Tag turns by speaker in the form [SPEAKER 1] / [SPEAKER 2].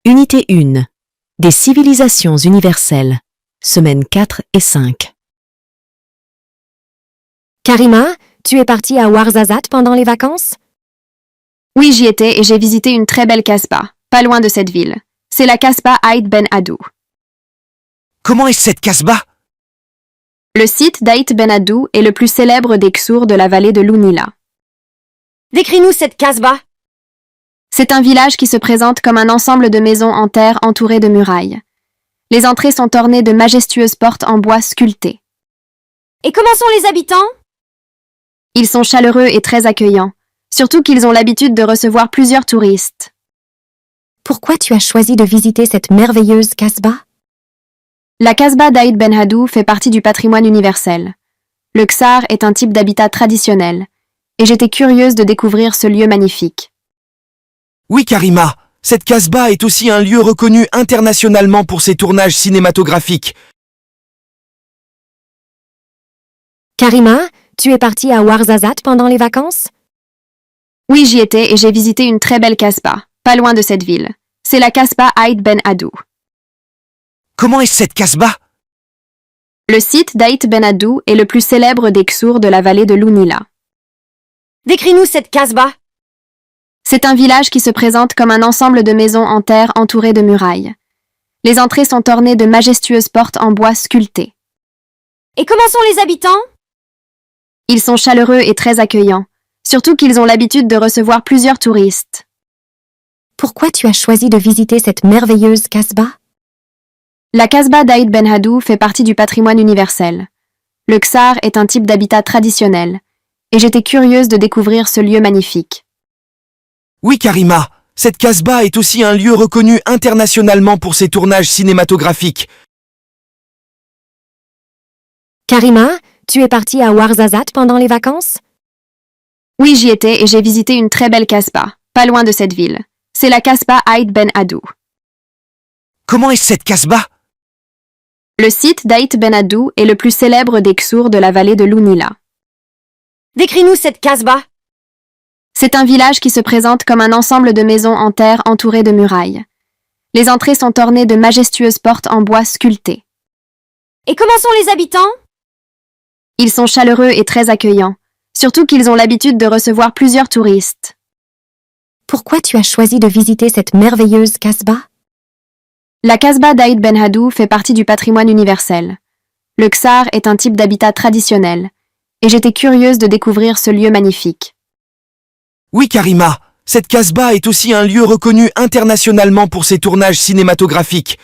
[SPEAKER 1] Unité 1. Des civilisations universelles. Semaines 4 et 5.
[SPEAKER 2] Karima, tu es partie à Ouarzazate pendant les vacances?
[SPEAKER 3] Oui, j'y étais et j'ai visité une très belle kasbah, pas loin de cette ville. C'est la kasbah Aït Ben Haddou.
[SPEAKER 4] Comment est cette kasbah?
[SPEAKER 3] Le site d'Aït Ben Haddou est le plus célèbre des Ksours de la vallée de l'Ounila.
[SPEAKER 2] Décris-nous cette kasbah.
[SPEAKER 3] C'est un village qui se présente comme un ensemble de maisons en terre entourées de murailles. Les entrées sont ornées de majestueuses portes en bois sculptées.
[SPEAKER 2] Et comment sont les habitants?
[SPEAKER 3] Ils sont chaleureux et très accueillants, surtout qu'ils ont l'habitude de recevoir plusieurs touristes.
[SPEAKER 2] Pourquoi tu as choisi de visiter cette merveilleuse kasbah?
[SPEAKER 3] La kasbah d'Aït Ben Haddou fait partie du patrimoine universel. Le Ksar est un type d'habitat traditionnel, et j'étais curieuse de découvrir ce lieu magnifique.
[SPEAKER 4] Oui, Karima, cette kasbah est aussi un lieu reconnu internationalement pour ses tournages cinématographiques.
[SPEAKER 2] Karima, tu es partie à Ouarzazate pendant les vacances?
[SPEAKER 3] Oui, j'y étais et j'ai visité une très belle kasbah, pas loin de cette ville. C'est la kasbah Aït Ben Haddou.
[SPEAKER 4] Comment est cette kasbah?
[SPEAKER 3] Le site d'Aït Ben Haddou est le plus célèbre des Ksours de la vallée de l'Ounila.
[SPEAKER 2] Décris-nous cette kasbah.
[SPEAKER 3] C'est un village qui se présente comme un ensemble de maisons en terre entourées de murailles. Les entrées sont ornées de majestueuses portes en bois sculptées.
[SPEAKER 2] Et comment sont les habitants?
[SPEAKER 3] Ils sont chaleureux et très accueillants, surtout qu'ils ont l'habitude de recevoir plusieurs touristes.
[SPEAKER 2] Pourquoi tu as choisi de visiter cette merveilleuse kasbah?
[SPEAKER 3] La kasbah d'Aït Ben Haddou fait partie du patrimoine universel. Le Ksar est un type d'habitat traditionnel, et j'étais curieuse de découvrir ce lieu magnifique.
[SPEAKER 4] Oui, Karima, cette kasbah est aussi un lieu reconnu internationalement pour ses tournages cinématographiques.
[SPEAKER 2] Karima, tu es partie à Ouarzazate pendant les vacances?
[SPEAKER 3] Oui, j'y étais et j'ai visité une très belle kasbah, pas loin de cette ville. C'est la kasbah Aït Ben Haddou.
[SPEAKER 4] Comment est cette kasbah?
[SPEAKER 3] Le site d'Aït Ben Haddou est le plus célèbre des Ksours de la vallée de l'Ounila.
[SPEAKER 2] Décris-nous cette kasbah.
[SPEAKER 3] C'est un village qui se présente comme un ensemble de maisons en terre entourées de murailles. Les entrées sont ornées de majestueuses portes en bois sculptées.
[SPEAKER 2] Et comment sont les habitants?
[SPEAKER 3] Ils sont chaleureux et très accueillants, surtout qu'ils ont l'habitude de recevoir plusieurs touristes.
[SPEAKER 2] Pourquoi tu as choisi de visiter cette merveilleuse kasbah?
[SPEAKER 3] La kasbah d'Aït Ben Haddou fait partie du patrimoine universel. Le Ksar est un type d'habitat traditionnel, et j'étais curieuse de découvrir ce lieu magnifique.
[SPEAKER 4] Oui, Karima, cette kasbah est aussi un lieu reconnu internationalement pour ses tournages cinématographiques.